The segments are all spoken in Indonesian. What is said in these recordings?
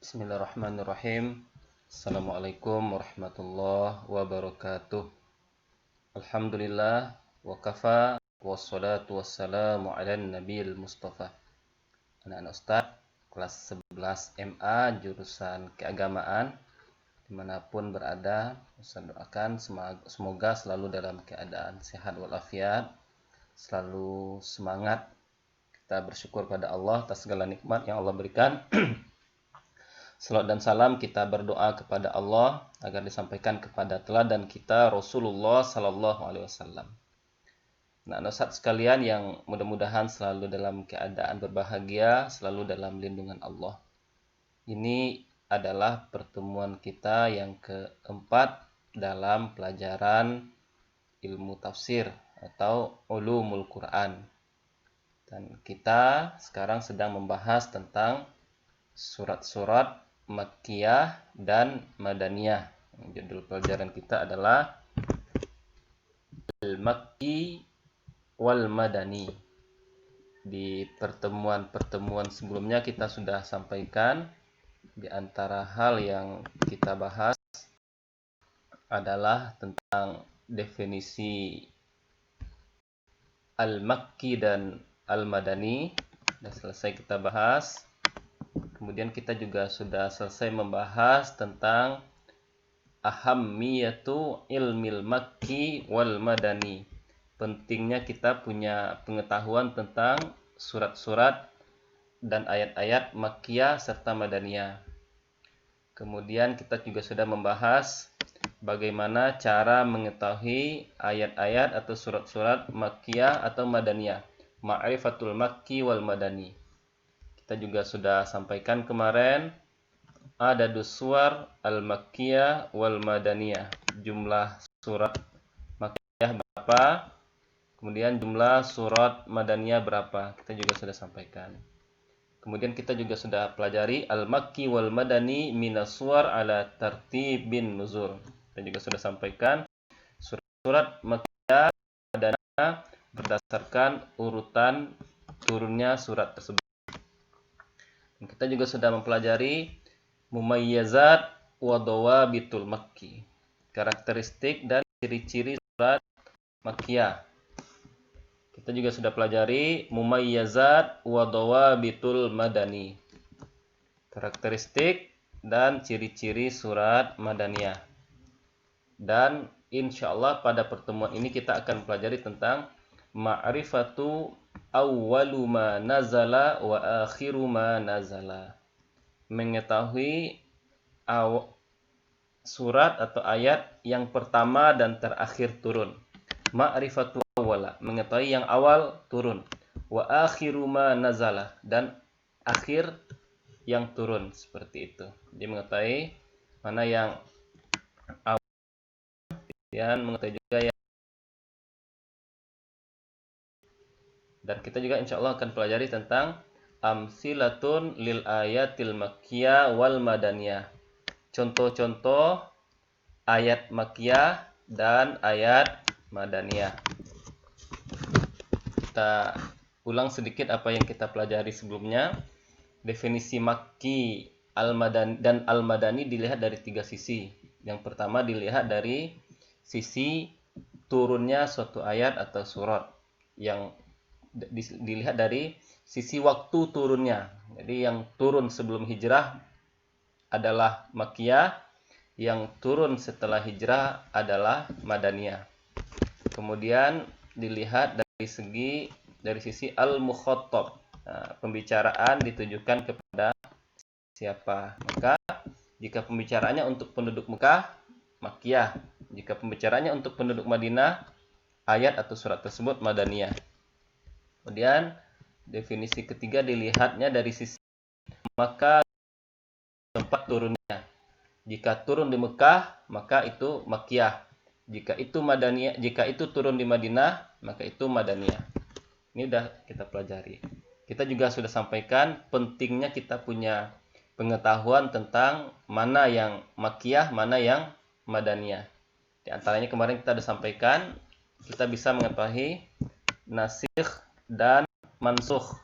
Bismillahirrahmanirrahim. Assalamualaikum warahmatullahi wabarakatuh. Alhamdulillah wa kafa wassalatu wassalamu ala nabiyil mustafa. Anak-anak Ustaz kelas 11 MA jurusan keagamaan dimanapun berada, Ustaz doakan semoga selalu dalam keadaan sehat walafiat, selalu semangat. Kita bersyukur pada Allah atas segala nikmat yang Allah berikan. Salawat dan salam kita berdoa kepada Allah agar disampaikan kepada teladan kita Rasulullah Sallallahu Alaihi Wasallam. Nah, Ustaz sekalian yang mudah-mudahan selalu dalam keadaan berbahagia, selalu dalam lindungan Allah. Ini adalah pertemuan kita yang keempat dalam pelajaran ilmu tafsir atau ulumul Quran. Dan kita sekarang sedang membahas tentang surat-surat Makkiyah dan Madaniyah. Judul pelajaran kita adalah Al-Makki wal Madani. Di pertemuan-pertemuan sebelumnya kita sudah sampaikan di antara hal yang kita bahas adalah tentang definisi Al-Makki dan Al-Madani. Sudah selesai kita bahas. Kemudian kita juga sudah selesai membahas tentang ahammiyatu ilmil makki wal madani. Pentingnya kita punya pengetahuan tentang surat-surat dan ayat-ayat makkiyah serta madaniyah. Kemudian kita juga sudah membahas bagaimana cara mengetahui ayat-ayat atau surat-surat makkiyah atau madaniyah. Ma'rifatul makki wal madani. Kita juga sudah sampaikan kemarin adadus suwar al-makkiyah wal madaniyah. Jumlah surat makkiyah berapa? Kemudian jumlah surat madaniyah berapa? Kita juga sudah sampaikan. Kemudian kita juga sudah pelajari al-makki wal madani minas suwar ala tartibin nuzul. Kita juga sudah sampaikan surat makkiyah dan madaniyah berdasarkan urutan turunnya surat tersebut. Kita juga sudah mempelajari mumayyazat wa dawabitul makki, karakteristik dan ciri-ciri surat makkiyah. Kita juga sudah pelajari mumayyazat wa dawabitul madani, karakteristik dan ciri-ciri surat madaniyah. Dan insyaallah pada pertemuan ini kita akan pelajari tentang ma'rifatu awwalu ma nazala wa akhiru ma nazala. Mengetahui surat atau ayat yang pertama dan terakhir turun. Ma'rifatu awwala, mengetahui yang awal turun. Wa akhiru ma nazala, dan akhir yang turun, seperti itu. Jadi mengetahui mana yang awal dan mengetahui juga yang. Dan kita juga insyaallah akan pelajari tentang amsilatun lil ayatil makkiyah wal madaniyah. Contoh-contoh ayat makkiyah dan ayat madaniyah. Kita ulang sedikit apa yang kita pelajari sebelumnya. Definisi makki, al-madani dan al-madani dilihat dari tiga sisi. Yang pertama dilihat dari sisi turunnya suatu ayat atau surat. Yang dilihat dari sisi waktu turunnya. Jadi yang turun sebelum hijrah adalah makkiyah, yang turun setelah hijrah adalah madaniyah. Kemudian dilihat dari sisi al-mukhatab. Nah, pembicaraan ditujukan kepada siapa? Maka jika pembicaraannya untuk penduduk Mekah, makkiyah. Jika pembicaraannya untuk penduduk Madinah, ayat atau surat tersebut madaniyah. Kemudian definisi ketiga dilihatnya dari sisi maka tempat turunnya. Jika turun di Mekah, maka itu makkiyah. Jika itu turun di Madinah, maka itu madaniyah. Ini sudah kita pelajari. Kita juga sudah sampaikan pentingnya kita punya pengetahuan tentang mana yang makkiyah, mana yang madaniyah. Di antaranya kemarin kita sudah sampaikan, kita bisa mengetahui nasikh dan mansukh.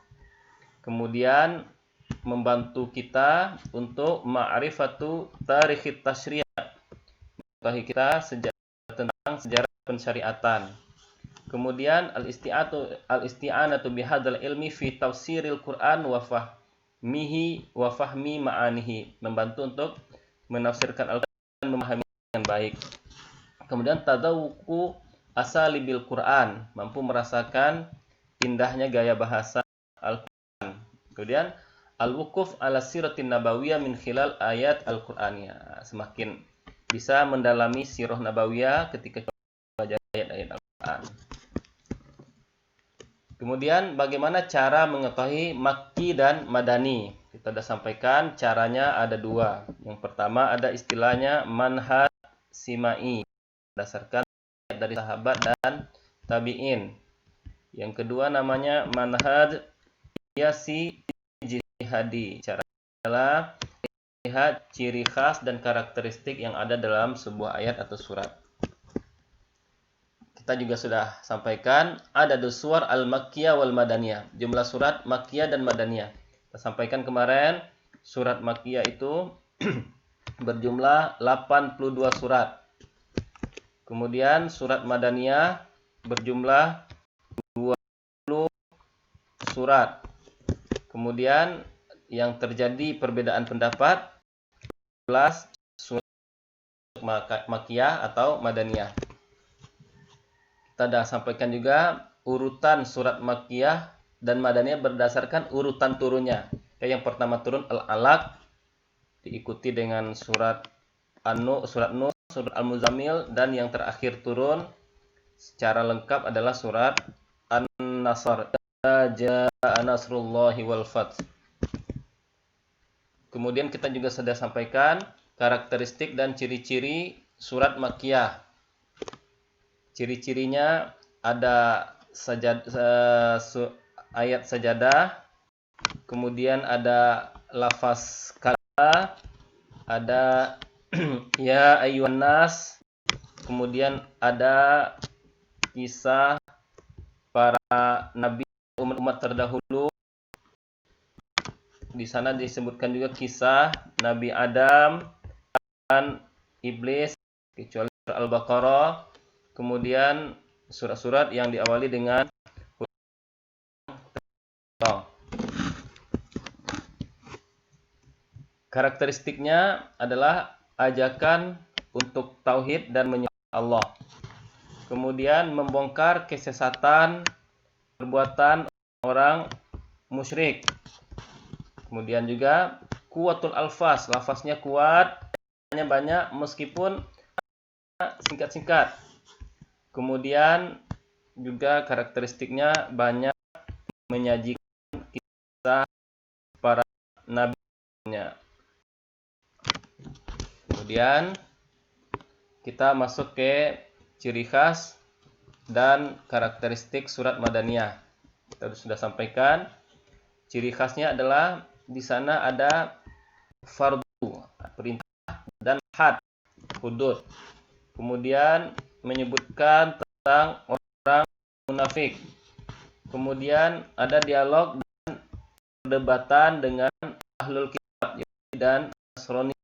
Kemudian membantu kita untuk ma'rifatu tarikhit tasyri', mengetahui kita tentang sejarah pensyariatan. Kemudian al-isti'anatu bihadzal ilmi fi tafsiril Qur'an wa fahmi ma'anihi, membantu untuk menafsirkan Al-Qur'an dan memahami dengan baik. Kemudian tadawuqu asalibil Qur'an, mampu merasakan indahnya gaya bahasa Al-Qur'an. Kemudian al-wuquf ala siratin nabawiyah min khilal ayat Al-Qur'aniyah, semakin bisa mendalami sirah nabawiyah ketika belajar ayat-ayat Al-Qur'an. Kemudian bagaimana cara mengetahui Makki dan Madani? Kita sudah sampaikan caranya ada dua. Yang pertama ada istilahnya manhaj simai, berdasarkan dari sahabat dan tabi'in. Yang kedua namanya manhaj qiyasi jihadi. Cara adalah lihat ciri khas dan karakteristik yang ada dalam sebuah ayat atau surat. Kita juga sudah sampaikan ada suwar al-makkiyah wal madaniyah, jumlah surat makkiyah dan madaniyah. Kita sampaikan kemarin surat makkiyah itu berjumlah 82 surat. Kemudian surat madaniyah berjumlah 20 surat. Kemudian yang terjadi perbedaan pendapat 11 surat makkiyah atau madaniyah. Kita sudah sampaikan juga urutan surat makkiyah dan madaniyah berdasarkan urutan turunnya. Yang pertama turun Al-Alaq, diikuti dengan surat An-Nur, surat Nur, surat Al-Muzammil, dan yang terakhir turun secara lengkap adalah surat An-Nasr. Jaa nasrullahi wal fath. Kemudian kita juga sudah sampaikan karakteristik dan ciri-ciri surat makkiyah. Ciri-cirinya ada ayat sajadah, kemudian ada lafaz kala, ada ya ayyuhan nas, kemudian ada kisah para nabi umat terdahulu. Di sana disebutkan juga kisah Nabi Adam dan iblis, kecuali surah Al-Baqarah. Kemudian surat-surat yang diawali dengan karakteristiknya adalah ajakan untuk tauhid dan menyembah Allah. Kemudian membongkar kesesatan perbuatan orang musyrik. Kemudian juga kuwatul alfaz, lafaznya kuat, banyak meskipun singkat-singkat. Kemudian juga karakteristiknya banyak menyajikan kisah para nabi-nya. Kemudian kita masuk ke ciri khas dan karakteristik surat madaniyah. Kita sudah sampaikan ciri khasnya adalah di sana ada fardu, perintah, dan had, hudud. Kemudian menyebutkan tentang orang munafik. Kemudian ada dialog dan perdebatan dengan ahlul kitab dan Nasrani.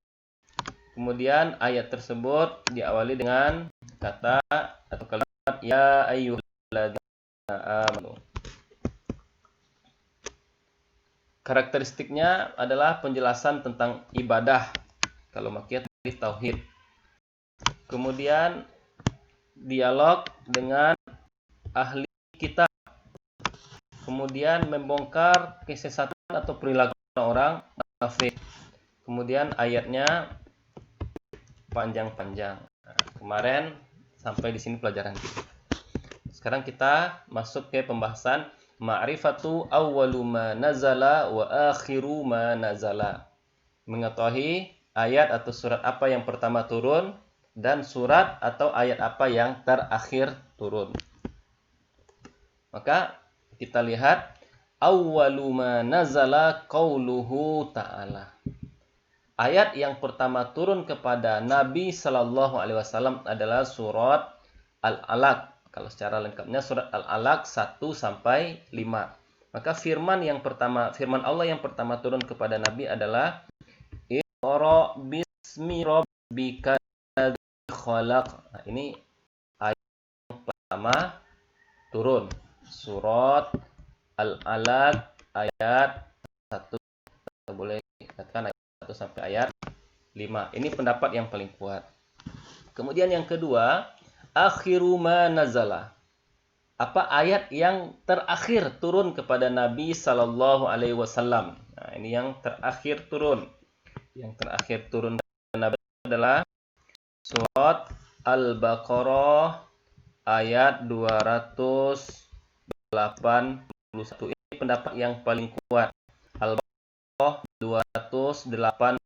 Kemudian ayat tersebut diawali dengan kata atau kalimat ya ayyuhalladzina amanu. Karakteristiknya adalah penjelasan tentang ibadah. Kalau makkiyah tauhid. Kemudian dialog dengan ahli kitab. Kemudian membongkar kesesatan atau perilaku orang munafik. Kemudian ayatnya panjang-panjang. Nah, kemarin sampai di sini pelajaran kita. Sekarang kita masuk ke pembahasan ma'rifatu awwalu ma nazala wa akhiru ma nazala. Mengetahui ayat atau surat apa yang pertama turun dan surat atau ayat apa yang terakhir turun. Maka kita lihat awwalu ma nazala qauluhu ta'ala. Ayat yang pertama turun kepada Nabi Sallallahu Alaihi Wasallam adalah surat Al-Alaq. Kalau secara lengkapnya surat Al-Alaq 1 sampai 5. Maka firman Allah yang pertama turun kepada Nabi adalah Iqra bismi rabbika khalaq. Nah, ini ayat yang pertama turun. Surat Al-Alaq ayat 1. Boleh katakan ayat 1 sampai ayat 5. Ini pendapat yang paling kuat. Kemudian yang kedua, akhiru ma nazala. Apa ayat yang terakhir turun kepada Nabi sallallahu alaihi wasallam. Nah, ini yang terakhir turun. Yang terakhir turun kepada Nabi adalah surat Al-Baqarah ayat 281. Ini pendapat yang paling kuat. Al-Baqarah 281.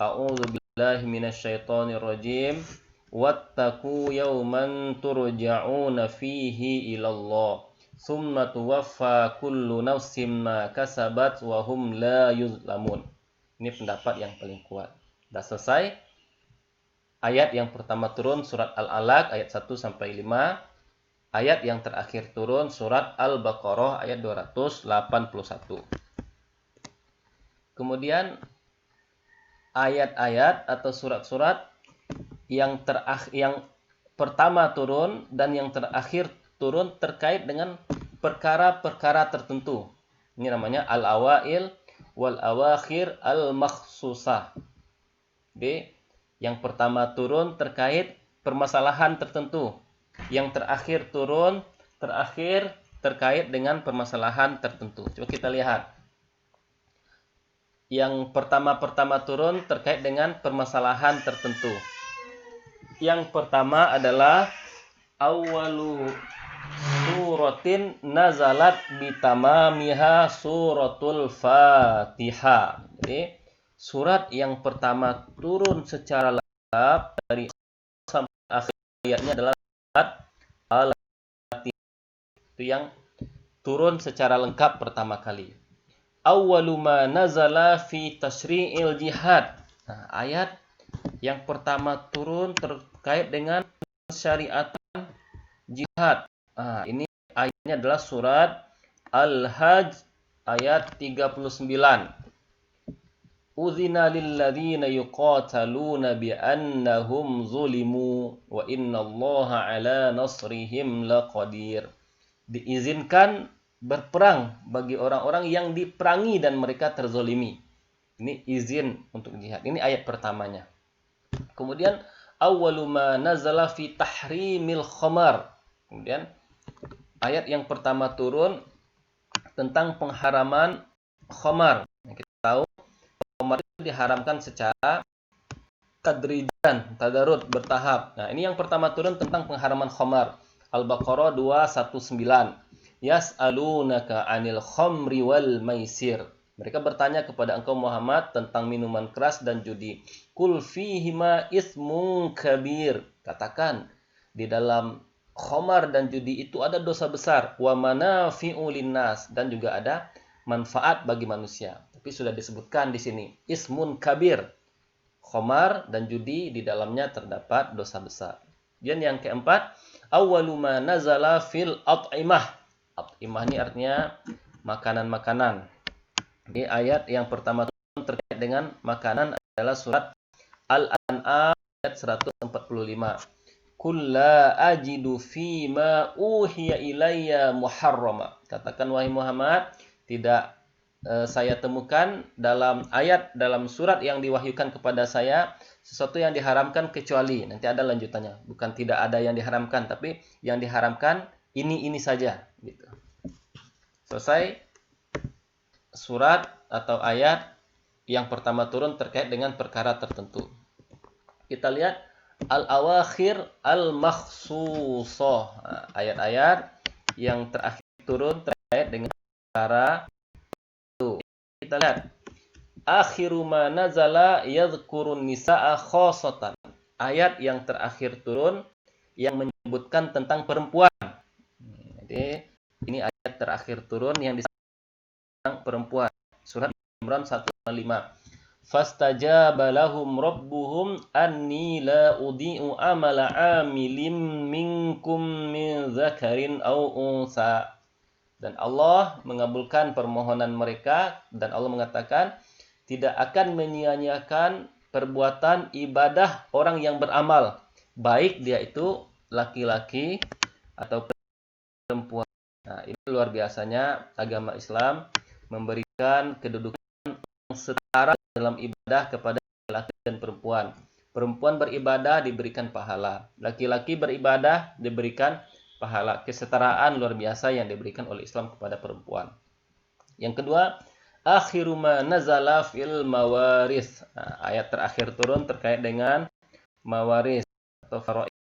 A'udzu billahi minasyaitonir rajim. Wattaqu yawman turja'una fihi ilallah. Tsumma tuwaffa kullu nafsin ma kasabat wa hum la yuzlamun. Ini pendapat yang paling kuat. Sudah selesai. Ayat yang pertama turun surat Al-Alaq ayat 1 sampai 5. Ayat yang terakhir turun surat Al-Baqarah ayat 281. Kemudian ayat-ayat atau surat-surat yang pertama turun dan yang terakhir turun terkait dengan perkara-perkara tertentu. Ini namanya al-awail wal awakhir al-makhsusah. Jadi, yang pertama turun terkait permasalahan tertentu. Yang terakhir turun terkait dengan permasalahan tertentu. Coba kita lihat. Yang pertama turun terkait dengan permasalahan tertentu. Yang pertama adalah awwalu suratin nazalat bitamamiha suratul Fatihah. Jadi surat yang pertama turun secara lengkap dari sampai akhir ayatnya adalah surat Al-Fatihah. Itu yang turun secara lengkap pertama kali. Awwalu ma nazala fi tasyri'il jihad. Nah, ayat yang pertama turun terkait dengan syariatan jihad. Nah, ini ayatnya adalah surat Al-Hajj ayat 39. Uzina lilladzina yuqataluna bi'annahum zulimu wa innallaha ala nasrihim laqadir. Diizinkan berperang bagi orang-orang yang diperangi dan mereka terzolimi. Ini izin untuk jihad. Ini ayat pertamanya. Kemudian awwalu ma nazala fi tahrimil khamar. Kemudian ayat yang pertama turun tentang pengharaman khamar. Kita tahu khamar itu diharamkan secara tadrijan, tadarut, bertahap. Nah, ini yang pertama turun tentang pengharaman khamar. Al-Baqarah 219. Yas'alunaka 'anil khamri wal maisir. Mereka bertanya kepada engkau Muhammad tentang minuman keras dan judi. Qul fihima ismun kabir. Katakan, di dalam khamar dan judi itu ada dosa besar. Wa manafi'u linnas, dan juga ada manfaat bagi manusia. Tapi sudah disebutkan di sini, ismun kabir. Khamar dan judi di dalamnya terdapat dosa besar. Dan yang keempat, awwalu ma nazala fil at'imah. At'imah ini artinya makanan-makanan. Di ayat yang pertama terkait dengan makanan adalah surat Al-An'am ayat 145. Qul la ajidu fima uhiya ilayya muharrama. Katakan wahai Muhammad, tidak saya temukan dalam surat yang diwahyukan kepada saya sesuatu yang diharamkan kecuali, nanti ada lanjutannya. Bukan tidak ada yang diharamkan, tapi yang diharamkan ini saja gitu. Selesai surat atau ayat yang pertama turun terkait dengan perkara tertentu. Kita lihat al-awakhir al-makhsusah. Nah, ayat-ayat yang terakhir turun terkait dengan perkara itu. Kita lihat akhiru ma nazala yadhkurun nisaa khossatan. Ayat yang terakhir turun yang menyebutkan tentang perempuan. Jadi ini ayat terakhir turun yang tentang perempuan. Surat Imran 105. Fastajaba lahum rabbuhum anni la udhi'u amala 'amilin minkum min dzakarin aw unsa. Dan Allah mengabulkan permohonan mereka, dan Allah mengatakan tidak akan menyia-nyiakan perbuatan ibadah orang yang beramal, baik dia itu laki-laki atau perempuan. Nah, ini luar biasanya agama Islam memberikan kedudukan yang setara dalam ibadah kepada laki-laki dan perempuan. Perempuan beribadah diberikan pahala, laki-laki beribadah diberikan pahala. Kesetaraan luar biasa yang diberikan oleh Islam kepada perempuan. Yang kedua, akhiru ma nazala fil mawaris. Nah, ayat terakhir turun terkait dengan mawaris atau faraid.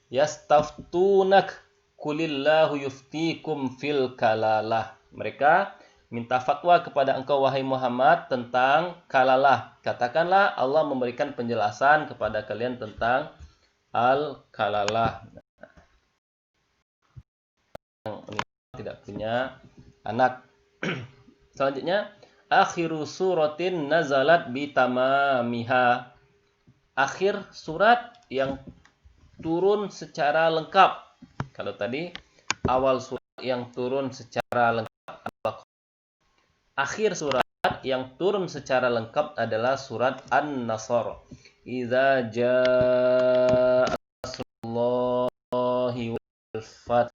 Yastaftunak kulillahu yuftikum fil kalalah. Mereka minta fatwa kepada engkau wahai Muhammad tentang kalalah. Katakanlah Allah memberikan penjelasan kepada kalian tentang al-kalalah. Yang tidak punya anak. Selanjutnya, akhiru suratin nazalat bitamamiha. Akhir surat yang turun secara lengkap. Kalau tadi awal surat yang turun secara lengkap adalah akhir surat yang turun secara lengkap adalah surat An-Nasr. Idza jaa Allahi wal fath.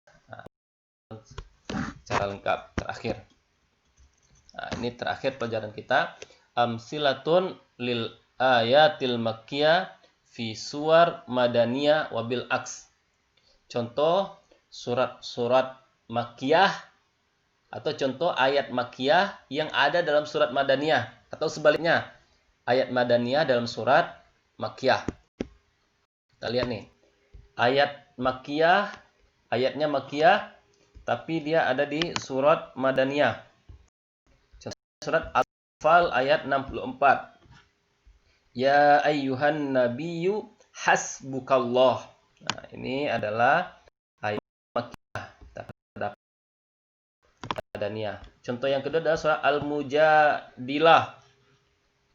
Secara lengkap terakhir. Nah, ini terakhir pelajaran kita. Amsilatun lil ayatil makkiyah fi suwar madaniyah wabil aks. Contoh surat-surat makkiyah atau contoh ayat makkiyah yang ada dalam surat madaniyah atau sebaliknya ayat madaniyah dalam surat makkiyah. Kita lihat nih. Ayat makkiyah, ayatnya makkiyah tapi dia ada di surat madaniyah. Contoh surat Al-Anfal ayat 64. Ya ayyuhan nabiyyu hasbukallah. Nah, ini adalah ayat makkiyah madaniyah. Contoh yang kedua adalah surah Al-Mujadilah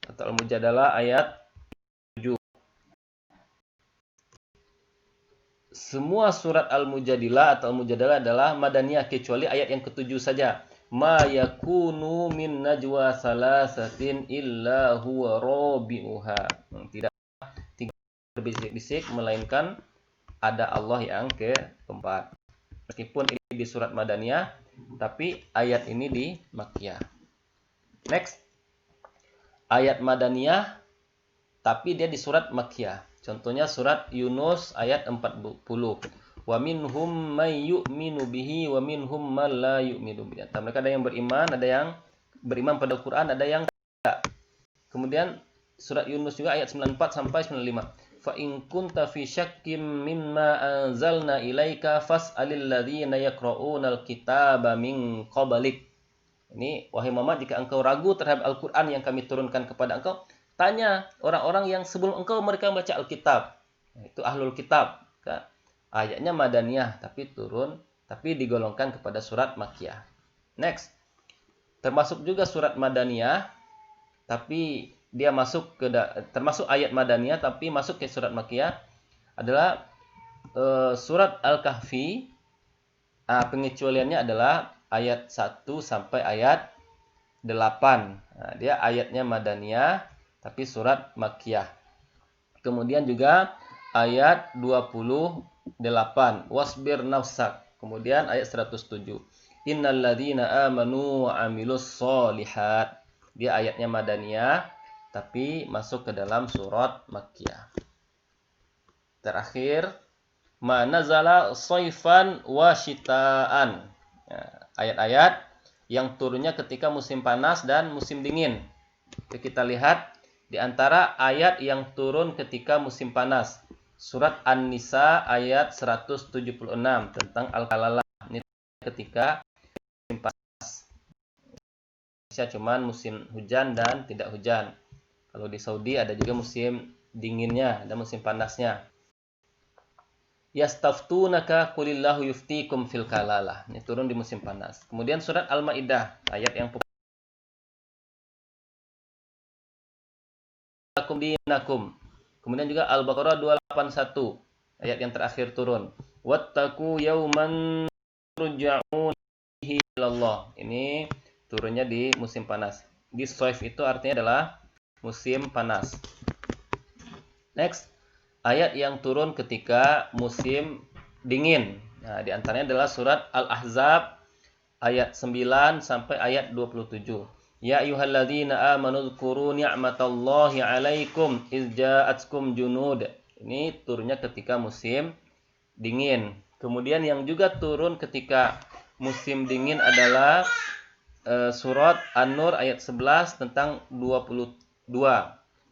atau Al-Mujadalah ayat 7. Semua surat Al-Mujadilah atau Al-Mujadalah adalah madaniyah kecuali ayat yang ketujuh saja. Ma yakunu min najwa salasatin illa huwa rabi'uha. Tidak tiga berbisik-bisik melainkan ada Allah yang keempat. Meskipun ini di surat madaniyah, tapi ayat ini di makkiyah. Next, ayat madaniyah, tapi dia di surat makkiyah. Contohnya surat Yunus ayat 40. Wa minhum may yu'minu bihi wa minhum man la yu'minu bihi. Mereka ada yang beriman, ada yang beriman pada Al-Qur'an, ada yang tidak. Kemudian surat Yunus juga ayat 94 sampai 95. Fa in kunta fi syakkim mimma anzalna ilaika fas'alil ladzina yaqra'unal kitaba min qablik. Ini wahai Muhammad, jika engkau ragu terhadap Al-Qur'an yang kami turunkan kepada engkau, tanya orang-orang yang sebelum engkau mereka membaca Alkitab. Itu ahlul kitab. Ayatnya madaniyah tapi digolongkan kepada surat makkiyah. Next. Termasuk juga surat madaniyah tapi dia masuk ke termasuk ayat madaniyah tapi masuk ke surat makkiyah adalah surat Al-Kahfi. Pengecualiannya adalah ayat 1 sampai ayat 8. Dia ayatnya madaniyah tapi surat makkiyah. Kemudian juga ayat 28, wasbir nafsak. Kemudian ayat 107, innal ladzina amanu wa amilus sholihat. Dia ayatnya madaniyah tapi masuk ke dalam surat makkiyah. Terakhir, ma nazala shaifan wa syitaan. Ayat-ayat yang turunnya ketika musim panas dan musim dingin. Kita lihat di antara ayat yang turun ketika musim panas. Surat An-Nisa ayat 176 tentang al-kalalah. Ini ketika musim panas. Indonesia cuman musim hujan dan tidak hujan. Kalau di Saudi ada juga musim dinginnya, ada musim panasnya. Yastaftunaka qulillahu yuftikum fil kalalah. Ini turun di musim panas. Kemudian surat Al-Maidah ayat yang dinakum. Kemudian juga Al-Baqarah 281 ayat yang terakhir turun. Wattaqu yauman turja'un ilallah. Ini turunnya di musim panas. Di soif itu artinya adalah musim panas. Next, ayat yang turun ketika musim dingin. Nah, di antaranya adalah surat Al-Ahzab ayat 9 sampai ayat 27. Ya ayyuhalladzina amanu dzkuru ni'matallahi 'alaikum iz ja'atkum junud. Ini turunnya ketika musim dingin. Kemudian yang juga turun ketika musim dingin adalah surat An-Nur ayat 11 tentang 22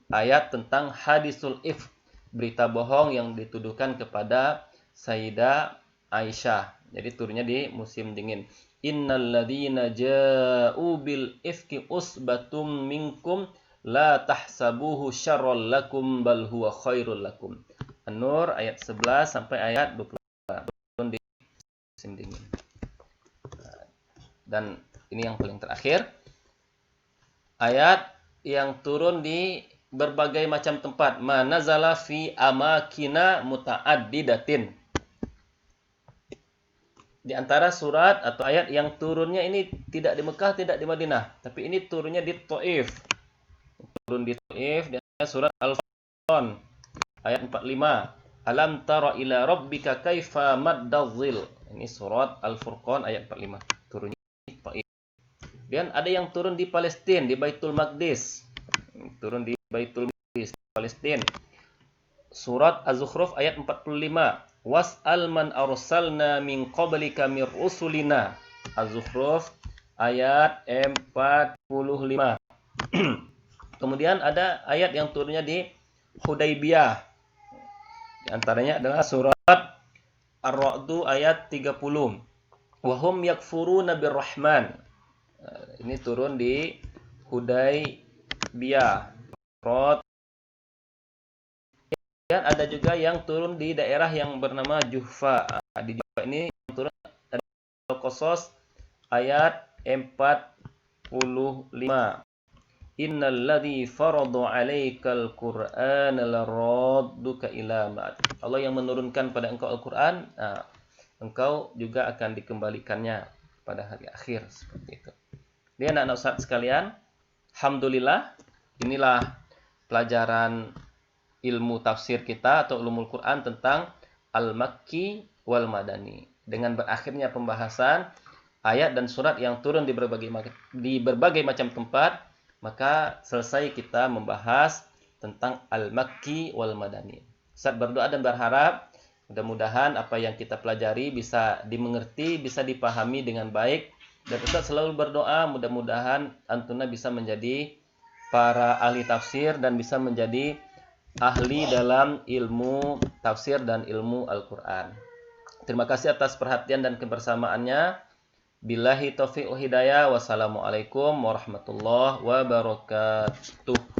ayat tentang hadisul if, berita bohong yang dituduhkan kepada Sayyidah Aisyah. Jadi turunnya di musim dingin. Innalladzina ja'u bil ifki usbatum minkum la tahsabuhu syarrul lakum bal huwa khairul lakum. An-Nur ayat 11 sampai ayat 22 turun di musim dingin. Dan ini yang paling terakhir, ayat yang turun di berbagai macam tempat. Manazala fi amakina muta'addidatin. Di antara surat atau ayat yang turunnya ini tidak di Mekah, tidak di Madinah, tapi ini turunnya di Taif. Turun di Taif di surat Al-Furqan ayat 45. Alam tara ila rabbika kaifa maddadzil. Ini surat Al-Furqan ayat 45. Turunnya di Taif. Dan ada yang turun di Palestina, di Baitul Maqdis. Turun di Baitul Maqdis, Palestina. Surat Az-Zukhruf ayat 45. Was'al man arsalna min qablika mir rusulina. Az-Zukhruf ayat 45. Kemudian ada ayat yang turunnya di Hudaybiyah. Di antaranya adalah surat Ar-Ra'd ayat 30. Wa hum yakfuruna birrahman. Ini turun di Hudaybiyah. Dan ada juga yang turun di daerah yang bernama Juhfa. Di Juhfa ini yang turun ada Al-Qasas ayat 45. Innal ladzi farada 'alaikal Qur'ana laradduka ila ma'ad. Allah yang menurunkan pada engkau Al-Qur'an, engkau juga akan dikembalikannya pada hari akhir, seperti itu. Jadi anak-anak Ustaz sekalian, alhamdulillah inilah pelajaran ilmu tafsir kita atau ulumul Quran tentang Al-Makki wal Madani. Dengan berakhirnya pembahasan ayat dan surat yang turun di berbagai macam tempat, maka selesai kita membahas tentang Al-Makki wal Madani. Ustaz berdoa dan berharap mudah-mudahan apa yang kita pelajari bisa dimengerti, bisa dipahami dengan baik. Dan Ustaz selalu berdoa mudah-mudahan antuna bisa menjadi para ahli tafsir dan bisa menjadi ahli dalam ilmu tafsir dan ilmu Al-Quran. Terima kasih atas perhatian dan kebersamaannya. Billahi taufiq wa hidayah. Wassalamualaikum warahmatullahi wabarakatuh.